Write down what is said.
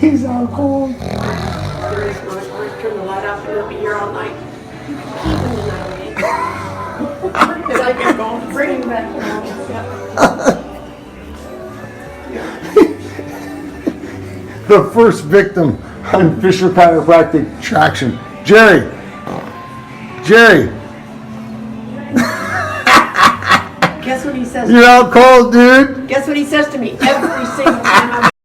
He's out cold. There is one. I turn the light off and he'll be here all night. You can keep him that way. Because I can go and bring him back home. The first victim on Fisher Chiropractic Traction. Jerry. Guess what he says? You're out cold, dude. Guess what he says to me every single time I'm